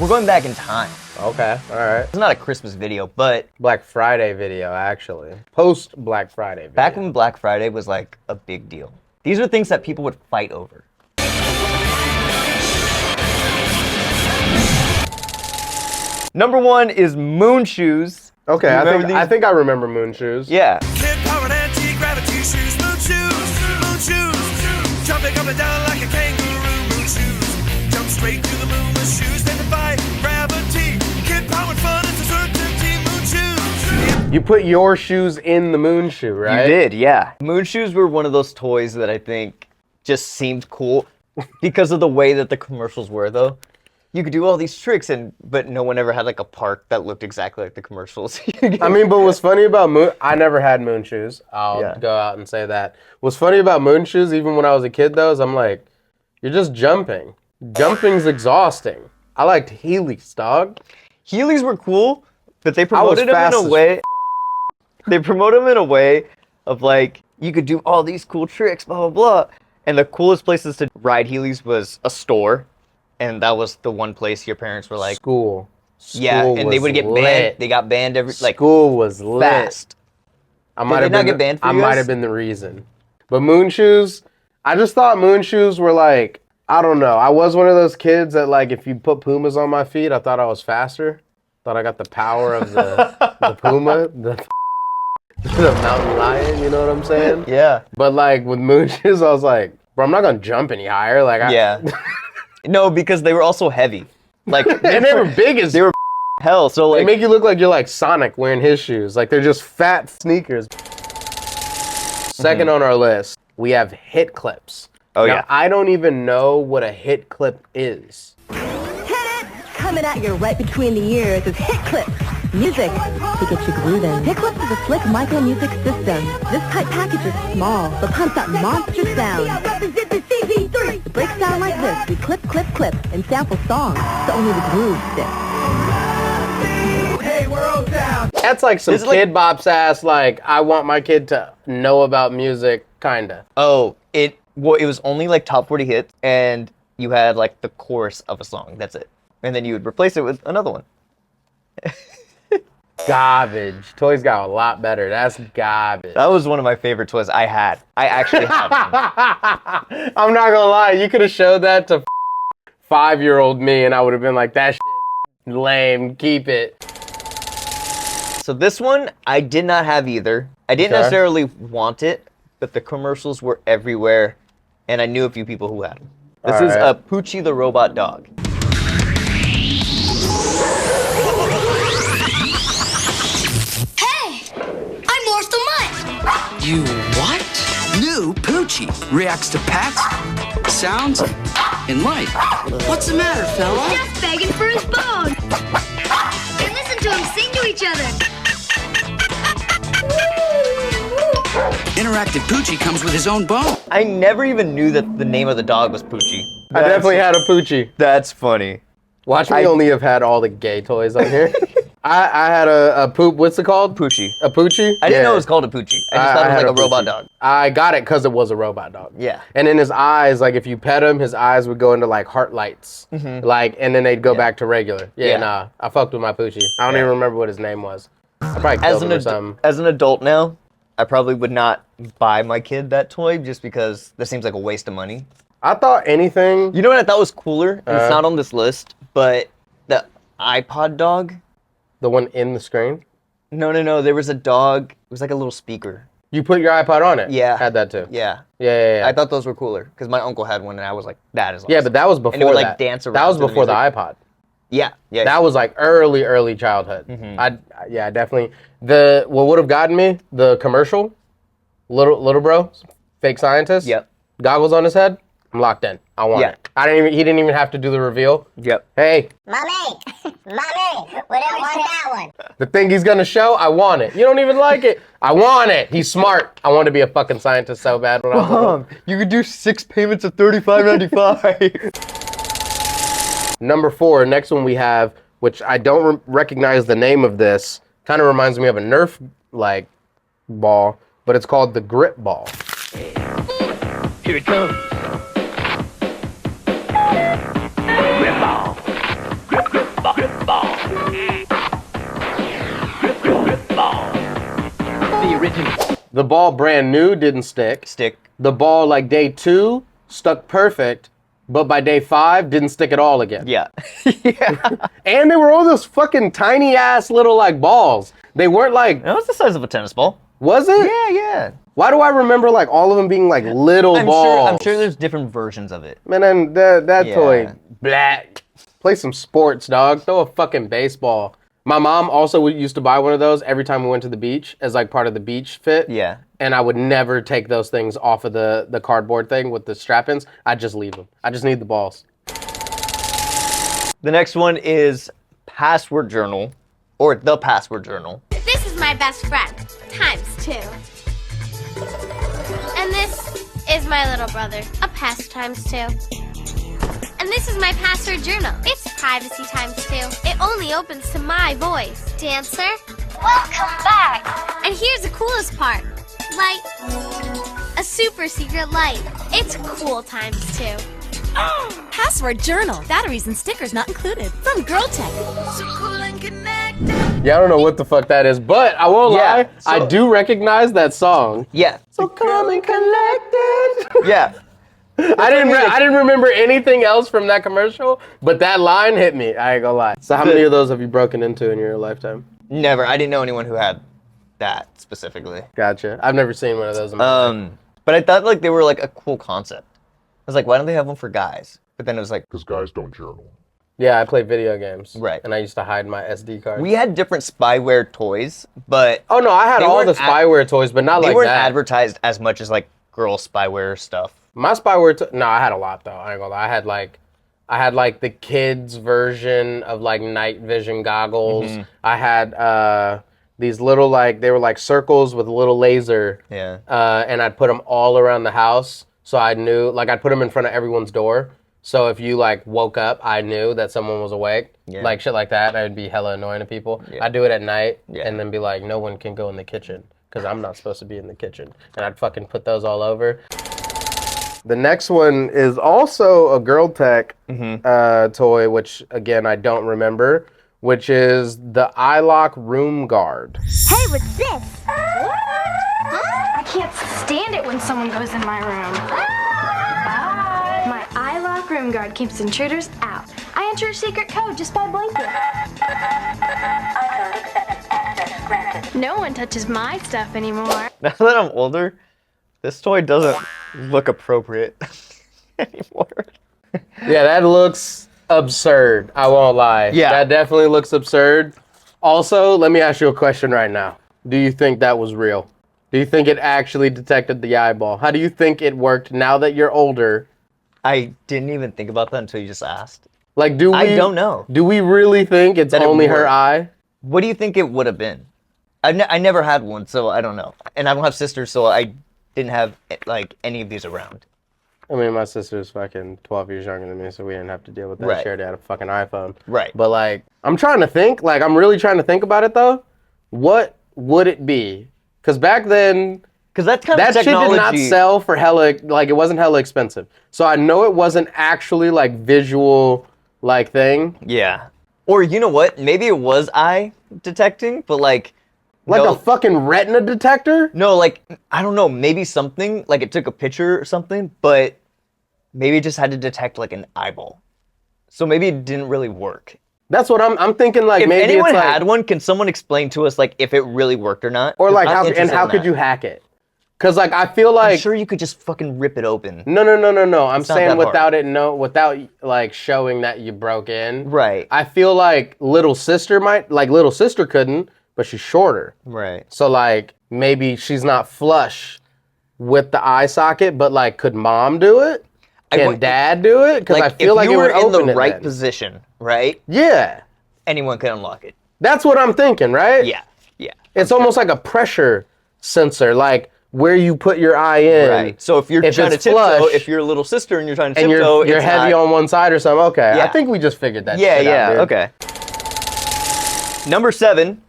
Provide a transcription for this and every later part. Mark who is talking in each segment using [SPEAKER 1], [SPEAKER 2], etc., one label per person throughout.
[SPEAKER 1] We're going back in time.
[SPEAKER 2] Okay, all right.
[SPEAKER 1] It's not a Christmas video, but
[SPEAKER 2] Black Friday video, actually. Post Black Friday video.
[SPEAKER 1] back when Black Friday was like a big deal. These are things that people would fight over. Number 1 is moon shoes.
[SPEAKER 2] Okay,
[SPEAKER 1] You
[SPEAKER 2] I think I remember moon shoes.
[SPEAKER 1] Yeah.
[SPEAKER 3] Kid-powered anti-gravity shoes, moon shoes, jumping up and down like a kangaroo, moon shoes, jump straight to the moon with shoes that defy gravity, kid-powered fun is a certainty, moon shoes.
[SPEAKER 2] You put your shoes in the moon shoe, right?
[SPEAKER 1] You did, yeah. Moon shoes were one of those toys that I think just seemed cool because of the way that the commercials were, though. You could do all these tricks, but no one ever had like a park that looked exactly like the commercials.
[SPEAKER 2] I mean, but what's funny about moon... I never had moon shoes. I'll go out and say that. What's funny about moon shoes, even when I was a kid, though, is I'm like, you're just jumping. Jumping's exhausting. I liked Heelys, dog.
[SPEAKER 1] Heelys were cool, but they promoted them in a way. They promote them in a way of like you could do all these cool tricks, blah blah blah. And the coolest places to ride Heelys was a store, and that was the one place your parents were like,
[SPEAKER 2] School
[SPEAKER 1] yeah, and they would get
[SPEAKER 2] lit.
[SPEAKER 1] banned. They got banned every like
[SPEAKER 2] School was lit.
[SPEAKER 1] fast.
[SPEAKER 2] I might
[SPEAKER 1] they
[SPEAKER 2] have
[SPEAKER 1] not
[SPEAKER 2] been.
[SPEAKER 1] get banned for
[SPEAKER 2] I
[SPEAKER 1] you
[SPEAKER 2] might
[SPEAKER 1] guys?
[SPEAKER 2] have been the reason. But moon shoes, I just thought moon shoes were like, I don't know. I was one of those kids that like, if you put Pumas on my feet, I thought I was faster. Thought I got the power of the Puma, the mountain lion. You know what I'm saying?
[SPEAKER 1] Yeah.
[SPEAKER 2] But like with moon shoes, I was like, bro, I'm not gonna jump any higher. Like,
[SPEAKER 1] Yeah. No, because they were also heavy. Like
[SPEAKER 2] and they were big as
[SPEAKER 1] they were hell. So
[SPEAKER 2] They
[SPEAKER 1] like
[SPEAKER 2] make you look like you're like Sonic wearing his shoes. Like they're just fat sneakers. Second on our list, we have hit clips.
[SPEAKER 1] Oh,
[SPEAKER 2] Now,
[SPEAKER 1] yeah.
[SPEAKER 2] I don't even know what a hit clip is.
[SPEAKER 4] Hit it! Coming at you right between the ears is Hit Clips. Music to get you grooving. Hit Clips is a slick micro music system. This type package is small, but pumps out monster sound. It breaks down like this. We clip, clip, clip, and sample songs, so only the groove sticks.
[SPEAKER 2] That's like some
[SPEAKER 1] This is like-
[SPEAKER 2] Kid Bop's ass, like, I want my kid to know about music, kinda.
[SPEAKER 1] it was only like top 40 hits, and you had like the chorus of a song. That's it, and then you would replace it with another one.
[SPEAKER 2] Garbage. Toys got a lot better. That's garbage.
[SPEAKER 1] That was one of my favorite toys I had. I actually had one.
[SPEAKER 2] I'm not gonna lie, you could have showed that to 5-year-old me and I would have been like, that shit lame, keep it.
[SPEAKER 1] So this one I did not have either. I didn't
[SPEAKER 2] Okay.
[SPEAKER 1] necessarily want it, but the commercials were everywhere, and I knew a few people who had them. This is
[SPEAKER 2] Alright.
[SPEAKER 1] Poochie the robot dog.
[SPEAKER 5] Hey! I'm Morph the Mutt!
[SPEAKER 6] You what? New Poochie reacts to pats, sounds, and light. What's the matter, fella?
[SPEAKER 5] Just begging for his bone! And listen to him sing to each other!
[SPEAKER 6] Interactive Poochie comes with his own bone.
[SPEAKER 1] I never even knew that the name of the dog was Poochie.
[SPEAKER 2] I definitely had a Poochie.
[SPEAKER 1] That's funny.
[SPEAKER 2] Watch me only have had all the gay toys on here. I had a poop, what's it called?
[SPEAKER 1] Poochie.
[SPEAKER 2] A Poochie?
[SPEAKER 1] I didn't
[SPEAKER 2] Yeah.
[SPEAKER 1] know it was called a Poochie. I just thought it was
[SPEAKER 2] had
[SPEAKER 1] like a robot
[SPEAKER 2] Poochie.
[SPEAKER 1] dog.
[SPEAKER 2] I got it because it was a robot dog.
[SPEAKER 1] Yeah.
[SPEAKER 2] And in his eyes, like if you pet him, his eyes would go into like heart lights. Like, and then they'd go back to regular. Yeah,
[SPEAKER 1] Yeah.
[SPEAKER 2] nah. I fucked with my Poochie. I don't even remember what his name was. I probably killed him or something.
[SPEAKER 1] As an adult now, I probably would not buy my kid that toy just because that seems like a waste of money.
[SPEAKER 2] I thought anything.
[SPEAKER 1] You know what I thought was cooler? And it's not on this list, but the iPod dog.
[SPEAKER 2] The one in the screen?
[SPEAKER 1] No. There was a dog. It was like a little speaker.
[SPEAKER 2] You put your iPod on it?
[SPEAKER 1] Yeah.
[SPEAKER 2] Had that too.
[SPEAKER 1] Yeah.
[SPEAKER 2] Yeah.
[SPEAKER 1] I thought those were cooler because my uncle had one and I was like, that is awesome.
[SPEAKER 2] Yeah, but that was before
[SPEAKER 1] And it would like
[SPEAKER 2] that.
[SPEAKER 1] dance around.
[SPEAKER 2] That was
[SPEAKER 1] to the
[SPEAKER 2] before the
[SPEAKER 1] music.
[SPEAKER 2] iPod.
[SPEAKER 1] Yeah.
[SPEAKER 2] That was like early childhood. I definitely. What would have gotten me, the commercial, little bro, fake scientist.
[SPEAKER 1] Yep.
[SPEAKER 2] Goggles on his head. I'm locked in. I want
[SPEAKER 1] Yeah.
[SPEAKER 2] it. He didn't even have to do the reveal.
[SPEAKER 1] Yep.
[SPEAKER 2] Hey,
[SPEAKER 7] Mommy, we don't want that one.
[SPEAKER 2] the thing he's gonna show, I want it. You don't even like it. I want it. He's smart. I wanted to be a fucking scientist so bad when I was little.
[SPEAKER 1] You could do 6 payments of $35.95.
[SPEAKER 2] Number 4, next one we have, which I don't recognize the name of this. Kind of reminds me of a Nerf like ball, but it's called the grip ball.
[SPEAKER 1] Here it comes. Grip ball. Grip, grip.
[SPEAKER 2] The ball brand new didn't stick.
[SPEAKER 1] Stick.
[SPEAKER 2] The ball like day 2 stuck perfect, but by day 5 didn't stick at all again.
[SPEAKER 1] Yeah. Yeah.
[SPEAKER 2] And they were all those fucking tiny ass little like balls. They weren't like,
[SPEAKER 1] That was the size of a tennis ball.
[SPEAKER 2] was it?
[SPEAKER 1] Yeah, yeah.
[SPEAKER 2] Why do I remember like all of them being like little balls?
[SPEAKER 1] I'm sure there's different versions of it.
[SPEAKER 2] Man, and that
[SPEAKER 1] Yeah.
[SPEAKER 2] toy, black. Play some sports, dog. Throw a fucking baseball. My mom also used to buy one of those every time we went to the beach as like part of the beach fit.
[SPEAKER 1] Yeah.
[SPEAKER 2] And I would never take those things off of the cardboard thing with the strap-ins. I'd just leave them. I just need the balls.
[SPEAKER 1] The next one is Password Journal, or the Password Journal.
[SPEAKER 5] This is my best friend, ×2. And this is my little brother, a ×2. And this is my password journal. It's privacy ×2. It only opens to my voice. Dancer, welcome back. And here's the coolest part. Light. A super secret light. It's cool ×2.
[SPEAKER 8] Password journal. Batteries and stickers not included. From Girl Tech.
[SPEAKER 3] So cool and connected.
[SPEAKER 2] Yeah, I don't know what the fuck that is, but I won't
[SPEAKER 1] Yeah,
[SPEAKER 2] lie.
[SPEAKER 1] so-
[SPEAKER 2] I do recognize that song.
[SPEAKER 1] Yeah.
[SPEAKER 2] So calm and collected.
[SPEAKER 1] Yeah.
[SPEAKER 2] I didn't remember anything else from that commercial, but that line hit me. I ain't gonna lie. So how many of those have you broken into in your lifetime?
[SPEAKER 1] Never. I didn't know anyone who had that specifically.
[SPEAKER 2] Gotcha. I've never seen one of those in my life.
[SPEAKER 1] But I thought like they were like a cool concept. I was like, why don't they have one for guys? But then it was like,
[SPEAKER 9] Because guys don't journal.
[SPEAKER 2] Yeah, I play video games.
[SPEAKER 1] Right.
[SPEAKER 2] And I used to hide my SD card.
[SPEAKER 1] we had different spyware toys, but
[SPEAKER 2] Oh no, I had
[SPEAKER 1] They
[SPEAKER 2] all the
[SPEAKER 1] weren't
[SPEAKER 2] spyware toys, but not
[SPEAKER 1] they
[SPEAKER 2] like
[SPEAKER 1] weren't
[SPEAKER 2] that.
[SPEAKER 1] advertised as much as like girl spyware stuff.
[SPEAKER 2] My spyware no, I had a lot though. I ain't gonna lie. I had like the kids version of like night vision goggles.
[SPEAKER 1] Mm-hmm.
[SPEAKER 2] I had these little like they were like circles with a little laser.
[SPEAKER 1] Yeah.
[SPEAKER 2] And I'd put them all around the house, so I knew like I'd put them in front of everyone's door. So if you like woke up, I knew that someone was awake.
[SPEAKER 1] Yeah.
[SPEAKER 2] Like shit like that. I'd be hella annoying to people.
[SPEAKER 1] Yeah.
[SPEAKER 2] I'd do it at night
[SPEAKER 1] Yeah.
[SPEAKER 2] and then be like, no one can go in the kitchen because I'm not supposed to be in the kitchen. And I'd fucking put those all over. The next one is also a Girl Tech toy, which again I don't remember, which is the iLock Room Guard.
[SPEAKER 7] Hey, what's this?
[SPEAKER 5] I can't stand it when someone goes in my room. My iLock room guard keeps intruders out. I enter a secret code just by blinking. No one touches my stuff anymore.
[SPEAKER 1] Now that I'm older, this toy doesn't look appropriate anymore.
[SPEAKER 2] Yeah, that looks absurd. I won't lie.
[SPEAKER 1] Yeah.
[SPEAKER 2] That definitely looks absurd. Also, let me ask you a question right now. Do you think that was real? Do you think it actually detected the eyeball? How do you think it worked now that you're older?
[SPEAKER 1] I didn't even think about that until you just asked.
[SPEAKER 2] Like, do we?
[SPEAKER 1] I don't know.
[SPEAKER 2] Do we really think it's
[SPEAKER 1] That it
[SPEAKER 2] only her
[SPEAKER 1] worked.
[SPEAKER 2] eye?
[SPEAKER 1] What do you think it would have been? I never had one, so I don't know. And I don't have sisters, so I didn't have like any of these around.
[SPEAKER 2] I mean, my sister's fucking 12 years younger than me, so we didn't have to deal with that.
[SPEAKER 1] Right.
[SPEAKER 2] She already had a fucking iPhone.
[SPEAKER 1] Right.
[SPEAKER 2] But like, I'm trying to think. Like, I'm really trying to think about it though. What would it be? Because back then,
[SPEAKER 1] Because that's kind of
[SPEAKER 2] that shit
[SPEAKER 1] technology.
[SPEAKER 2] did not sell for hella, like it wasn't hella expensive. So I know it wasn't actually like visual like thing.
[SPEAKER 1] Yeah. Or you know what? Maybe it was eye detecting, but like
[SPEAKER 2] Like
[SPEAKER 1] no,
[SPEAKER 2] a fucking retina detector?
[SPEAKER 1] no, like I don't know, maybe something like it took a picture or something, but maybe it just had to detect like an eyeball. So maybe it didn't really work.
[SPEAKER 2] That's what I'm thinking like
[SPEAKER 1] If
[SPEAKER 2] maybe
[SPEAKER 1] anyone
[SPEAKER 2] it's like,
[SPEAKER 1] had one, can someone explain to us like if it really worked or not?
[SPEAKER 2] or
[SPEAKER 1] 'Cause
[SPEAKER 2] like
[SPEAKER 1] I'm
[SPEAKER 2] how, and
[SPEAKER 1] interested
[SPEAKER 2] how
[SPEAKER 1] in
[SPEAKER 2] could
[SPEAKER 1] that.
[SPEAKER 2] you hack it? Cause like I feel
[SPEAKER 1] I'm
[SPEAKER 2] like,
[SPEAKER 1] sure you could just fucking rip it open.
[SPEAKER 2] no. I'm
[SPEAKER 1] not
[SPEAKER 2] saying
[SPEAKER 1] that
[SPEAKER 2] without without like showing that you broke in.
[SPEAKER 1] Right.
[SPEAKER 2] I feel like little sister couldn't, but she's shorter.
[SPEAKER 1] Right.
[SPEAKER 2] So like maybe she's not flush with the eye socket, but like could mom do it? Can
[SPEAKER 1] want-
[SPEAKER 2] dad do it? Because I
[SPEAKER 1] Like
[SPEAKER 2] feel
[SPEAKER 1] if
[SPEAKER 2] like
[SPEAKER 1] you
[SPEAKER 2] it
[SPEAKER 1] were
[SPEAKER 2] would
[SPEAKER 1] in the
[SPEAKER 2] open it
[SPEAKER 1] right
[SPEAKER 2] then.
[SPEAKER 1] position, right?
[SPEAKER 2] Yeah,
[SPEAKER 1] Anyone could unlock it.
[SPEAKER 2] that's what I'm thinking, right?
[SPEAKER 1] Yeah. Yeah.
[SPEAKER 2] It's almost like a pressure sensor, like where you put your eye in.
[SPEAKER 1] Right. So if you're
[SPEAKER 2] If
[SPEAKER 1] trying to
[SPEAKER 2] it's
[SPEAKER 1] tiptoe,
[SPEAKER 2] flush,
[SPEAKER 1] if you're a little sister and you're trying to
[SPEAKER 2] and
[SPEAKER 1] tiptoe,
[SPEAKER 2] you're
[SPEAKER 1] it's
[SPEAKER 2] heavy
[SPEAKER 1] not-
[SPEAKER 2] on one side or something. Okay, I
[SPEAKER 1] Yeah.
[SPEAKER 2] think we just figured that.
[SPEAKER 1] Yeah,
[SPEAKER 2] shit
[SPEAKER 1] yeah,
[SPEAKER 2] out, dude.
[SPEAKER 1] okay. Number 7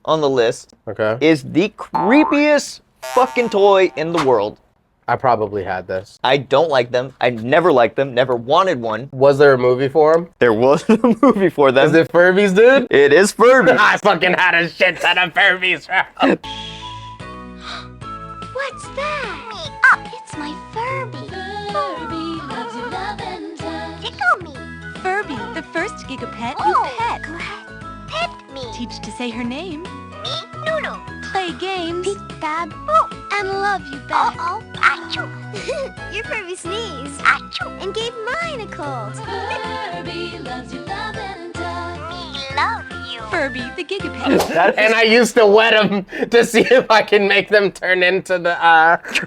[SPEAKER 1] on the list
[SPEAKER 2] Okay.
[SPEAKER 1] is the creepiest fucking toy in the world.
[SPEAKER 2] I probably had this.
[SPEAKER 1] I don't like them. I never liked them. Never wanted one.
[SPEAKER 2] Was there a movie for him?
[SPEAKER 1] There was a movie for them.
[SPEAKER 2] Is it Furbies, dude?
[SPEAKER 1] It is Furby.
[SPEAKER 2] I fucking had a shit ton of Furbies.
[SPEAKER 5] What's that? Me up. It's my Furby. Furby loves your love and touch. Tickle me.
[SPEAKER 8] Furby, the first Gigapet
[SPEAKER 5] Oh,
[SPEAKER 8] you pet.
[SPEAKER 5] good. Pet me.
[SPEAKER 8] Teach to say her name.
[SPEAKER 5] Me, Noodle.
[SPEAKER 8] Play games.
[SPEAKER 5] Peek-a-boo. And love you back. Uh-oh. Achoo. Your Furby sneezed. Achoo. And gave mine a cold. Furby loves your love and touch. Me love you.
[SPEAKER 8] Furby, the Gigapet.
[SPEAKER 2] And I used to wet them to see if I can make them turn into the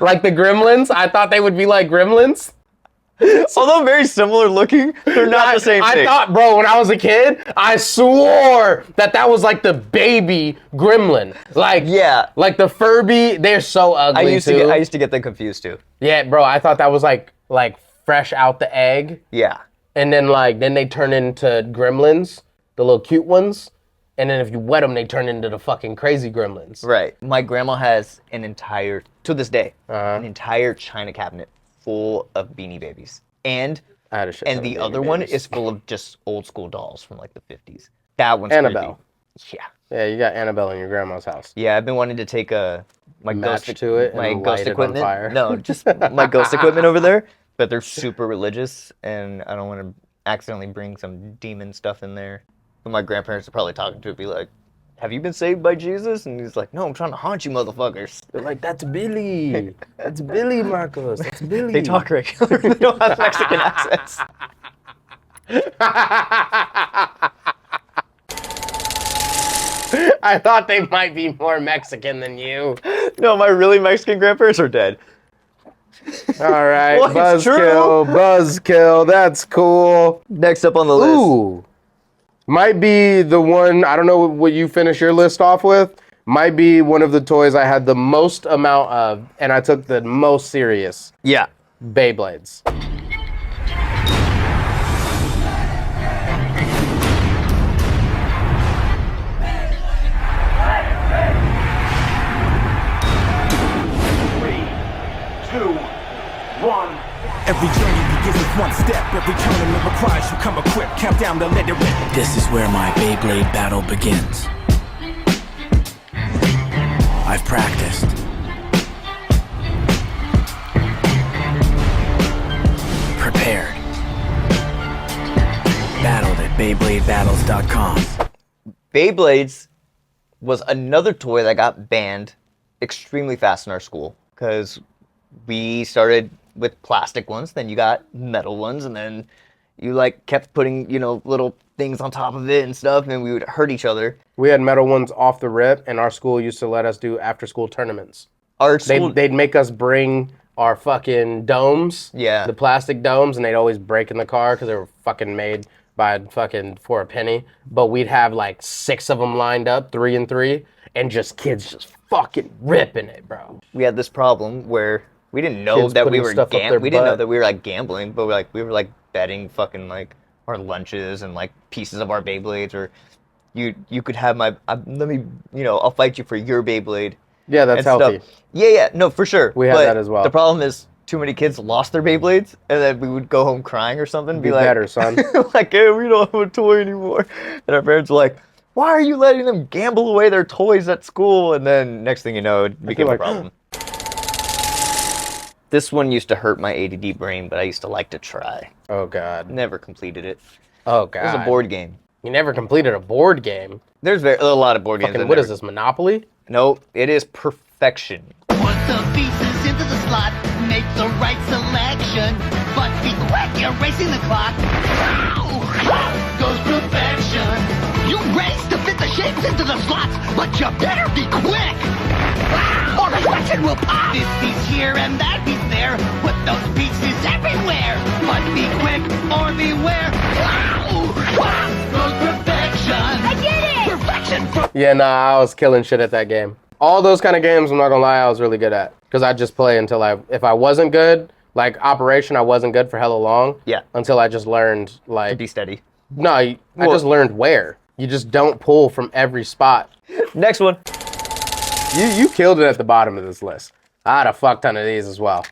[SPEAKER 2] like the gremlins. I thought they would be like gremlins.
[SPEAKER 1] Although very similar looking, they're not the same thing.
[SPEAKER 2] I thought, bro, when I was a kid, I swore that was like the baby gremlin. Like,
[SPEAKER 1] Yeah.
[SPEAKER 2] like the Furby, they're so ugly
[SPEAKER 1] I used to get them confused too.
[SPEAKER 2] Yeah, bro, I thought that was like fresh out the egg,
[SPEAKER 1] Yeah.
[SPEAKER 2] and then they turn into gremlins, the little cute ones, and then if you wet them, they turn into the fucking crazy gremlins.
[SPEAKER 1] Right. My grandma has an entire, to this day,
[SPEAKER 2] Uh-huh.
[SPEAKER 1] an entire china cabinet full of Beanie Babies. And
[SPEAKER 2] I had a shit ton of
[SPEAKER 1] the
[SPEAKER 2] Beanie
[SPEAKER 1] other one
[SPEAKER 2] Babies.
[SPEAKER 1] is full of just old school dolls from like the 50s. That one's
[SPEAKER 2] Annabelle.
[SPEAKER 1] creepy. Yeah.
[SPEAKER 2] Yeah, you got Annabelle in your grandma's house.
[SPEAKER 1] Yeah, I've been wanting to take my
[SPEAKER 2] Match
[SPEAKER 1] ghost
[SPEAKER 2] to it and
[SPEAKER 1] my
[SPEAKER 2] light
[SPEAKER 1] ghost
[SPEAKER 2] it on
[SPEAKER 1] equipment.
[SPEAKER 2] fire.
[SPEAKER 1] No, just my ghost equipment over there. But they're super religious, and I don't want to accidentally bring some demon stuff in there. But my grandparents are probably talking to it, be like, "Have you been saved by Jesus?" And he's like, "No, I'm trying to haunt you, motherfuckers."
[SPEAKER 2] They're like, that's Billy. That's Billy, Marcos. That's Billy.
[SPEAKER 1] They talk regular. They don't have Mexican accents.
[SPEAKER 2] I thought they might be more Mexican than you.
[SPEAKER 1] No, my really Mexican grandparents are dead.
[SPEAKER 2] All right,
[SPEAKER 1] Well, it's
[SPEAKER 2] buzzkill, buzzkill. That's cool.
[SPEAKER 1] Next up on the list.
[SPEAKER 2] Ooh, might be the one. I don't know what you finish your list off with. Might be one of the toys I had the most amount of, and I took the most serious.
[SPEAKER 1] Yeah.
[SPEAKER 2] Beyblades.
[SPEAKER 3] Every journey begins with one step. Every tournament requires you come equipped. Count down to let it rip.
[SPEAKER 6] This is where my Beyblade battle begins. I've practiced. Prepared. Battled at BeybladeBattles.com.
[SPEAKER 1] Beyblades was another toy that got banned extremely fast in our school because we started with plastic ones, then you got metal ones, and then you like kept putting, little things on top of it and stuff, and we would hurt each other.
[SPEAKER 2] We had metal ones off the rip, and our school used to let us do after-school tournaments.
[SPEAKER 1] Our school,
[SPEAKER 2] They'd make us bring our fucking domes,
[SPEAKER 1] Yeah.
[SPEAKER 2] the plastic domes, and they'd always break in the car because they were fucking made by for a penny. But we'd have like 6 of them lined up, 3 and 3, and just kids just fucking ripping it, bro.
[SPEAKER 1] we had this problem where we didn't know
[SPEAKER 2] Kids
[SPEAKER 1] that we
[SPEAKER 2] putting
[SPEAKER 1] were
[SPEAKER 2] stuff up their
[SPEAKER 1] we didn't know
[SPEAKER 2] butt.
[SPEAKER 1] that we were like gambling, but we were like betting fucking like our lunches and like pieces of our Beyblades, or you could have I'll fight you for your Beyblade.
[SPEAKER 2] Yeah, that's
[SPEAKER 1] and
[SPEAKER 2] healthy.
[SPEAKER 1] stuff. Yeah, no, for sure.
[SPEAKER 2] We had
[SPEAKER 1] But
[SPEAKER 2] that as well.
[SPEAKER 1] The problem is too many kids lost their Beyblades, and then we would go home crying or something.
[SPEAKER 2] Be
[SPEAKER 1] Be like,
[SPEAKER 2] better, son.
[SPEAKER 1] like, hey, we don't have a toy anymore. And our parents were like, why are you letting them gamble away their toys at school? And then next thing you know, it became a
[SPEAKER 2] like-
[SPEAKER 1] problem. This one used to hurt my ADD brain, but I used to like to try.
[SPEAKER 2] Oh, God.
[SPEAKER 1] Never completed it.
[SPEAKER 2] Oh,
[SPEAKER 1] It
[SPEAKER 2] God.
[SPEAKER 1] was a board game.
[SPEAKER 2] You never completed a board game?
[SPEAKER 1] There's a lot of board games.
[SPEAKER 2] Fucking,
[SPEAKER 1] I've
[SPEAKER 2] what
[SPEAKER 1] never-
[SPEAKER 2] is this, Monopoly?
[SPEAKER 1] No, it is perfection.
[SPEAKER 9] Put the pieces into the slot, make the right selection. But be quick, you're racing the clock. Goes perfection. You race to fit the shapes into the slots, but you better be quick. Or the question will pop. This piece here and that piece there. Put those pieces everywhere. But be quick or beware. Goes perfection.
[SPEAKER 5] I did it!
[SPEAKER 9] Perfection from
[SPEAKER 2] Yeah, nah, I was killing shit at that game. All those kind of games, I'm not gonna lie, I was really good at. Because I'd just play until if I wasn't good, like Operation, I wasn't good for hella long.
[SPEAKER 1] Yeah.
[SPEAKER 2] Until I just learned, like,
[SPEAKER 1] Be steady.
[SPEAKER 2] no, I just learned where. You just don't pull from every spot.
[SPEAKER 1] Next one.
[SPEAKER 2] You killed it at the bottom of this list. I had a fuck ton of these as well.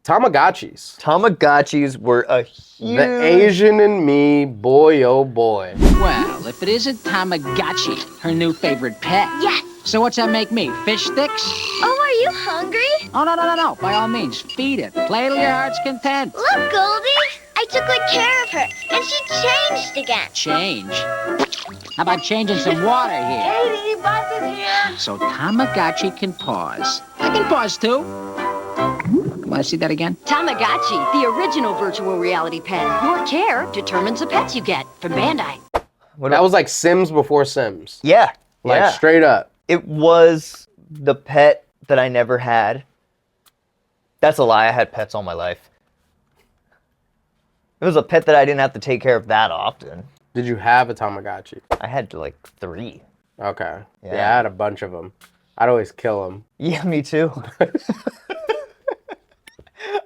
[SPEAKER 2] Tamagotchis.
[SPEAKER 1] Tamagotchis were a huge...
[SPEAKER 2] The Asian in me, boy oh boy.
[SPEAKER 10] Well, if it isn't Tamagotchi, her new favorite pet.
[SPEAKER 5] Yes!
[SPEAKER 10] So what's that make me, fish sticks?
[SPEAKER 5] Oh, are you hungry?
[SPEAKER 10] Oh, no. By all means, feed it. Play till your heart's content.
[SPEAKER 5] Look, Goldie. I took good care of her, and she changed again.
[SPEAKER 10] Change? How about changing some water here?
[SPEAKER 7] Katie, Buzz is here.
[SPEAKER 10] So Tamagotchi can pause. I can pause too. Want to see that again?
[SPEAKER 8] Tamagotchi, the original virtual reality pet. Your care determines the pets you get from Bandai.
[SPEAKER 2] That was like Sims before Sims.
[SPEAKER 1] Yeah.
[SPEAKER 2] Like
[SPEAKER 1] yeah.
[SPEAKER 2] straight up.
[SPEAKER 1] It was the pet that I never had. That's a lie. I had pets all my life. It was a pet that I didn't have to take care of that often.
[SPEAKER 2] Did you have a Tamagotchi?
[SPEAKER 1] I had like 3.
[SPEAKER 2] Okay.
[SPEAKER 1] Yeah.
[SPEAKER 2] Yeah, I had a bunch of them. I'd always kill them.
[SPEAKER 1] Yeah, me too.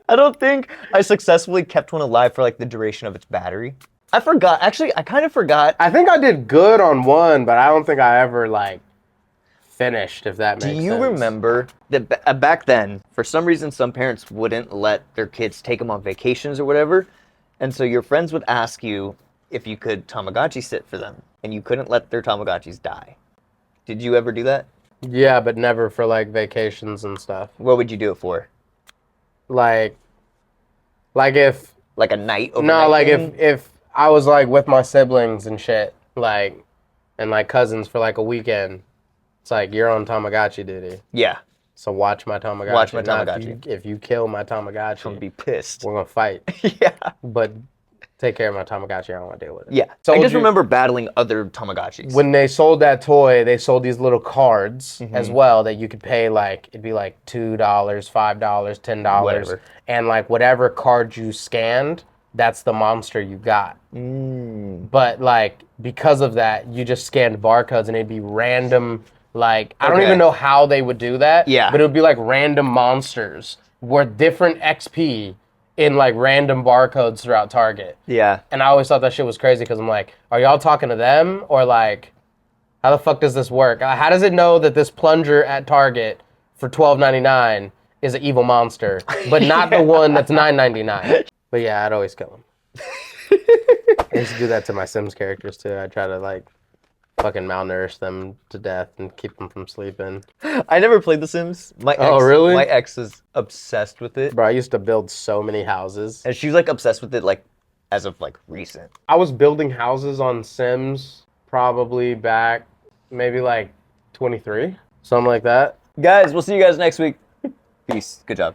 [SPEAKER 1] I don't think I successfully kept one alive for like the duration of its battery. I forgot. Actually, I kind of forgot.
[SPEAKER 2] I think I did good on one, but I don't think I ever like finished, if that makes sense.
[SPEAKER 1] Do you remember that back then, for some reason, some parents wouldn't let their kids take them on vacations or whatever? And so your friends would ask you if you could Tamagotchi sit for them, and you couldn't let their Tamagotchis die. Did you ever do that?
[SPEAKER 2] Yeah, but never for like vacations and stuff.
[SPEAKER 1] What would you do it for?
[SPEAKER 2] Like if...
[SPEAKER 1] Like a night overnight
[SPEAKER 2] No, like
[SPEAKER 1] thing?
[SPEAKER 2] if I was like with my siblings and shit, like, and like cousins for like a weekend, it's like, you're on Tamagotchi duty.
[SPEAKER 1] Yeah.
[SPEAKER 2] So watch my Tamagotchi.
[SPEAKER 1] Watch my
[SPEAKER 2] Now,
[SPEAKER 1] Tamagotchi.
[SPEAKER 2] if you kill my Tamagotchi,
[SPEAKER 1] I'm gonna be pissed.
[SPEAKER 2] we're gonna fight.
[SPEAKER 1] Yeah.
[SPEAKER 2] But take care of my Tamagotchi. I don't want to deal with it.
[SPEAKER 1] Yeah.
[SPEAKER 2] So
[SPEAKER 1] I just remember battling other Tamagotchis.
[SPEAKER 2] when they sold that toy, they sold these little cards
[SPEAKER 1] Mm-hmm.
[SPEAKER 2] as well that you could pay like, it'd be like $2, $5, $10.
[SPEAKER 1] Whatever.
[SPEAKER 2] And like whatever card you scanned, that's the monster you got. But like because of that, you just scanned barcodes and it'd be random. Like I don't
[SPEAKER 1] Okay.
[SPEAKER 2] even know how they would do that.
[SPEAKER 1] Yeah.
[SPEAKER 2] But it would be like random monsters worth different XP in like random barcodes throughout Target.
[SPEAKER 1] Yeah.
[SPEAKER 2] And I always thought that shit was crazy because I'm like, are y'all talking to them or like, how the fuck does this work? How does it know that this plunger at Target for $12.99 is an evil monster, but not the one that's $9.99? But yeah, I'd always kill him. I used to do that to my Sims characters too. I try to like fucking malnourish them to death and keep them from sleeping.
[SPEAKER 1] I never played The Sims. My ex,
[SPEAKER 2] Oh, really?
[SPEAKER 1] My ex is obsessed with it.
[SPEAKER 2] Bro, I used to build so many houses.
[SPEAKER 1] And she's like obsessed with it like as of like recent.
[SPEAKER 2] I was building houses on Sims probably back maybe like 23, something like that.
[SPEAKER 1] Guys, we'll see you guys next week. Peace. Good job.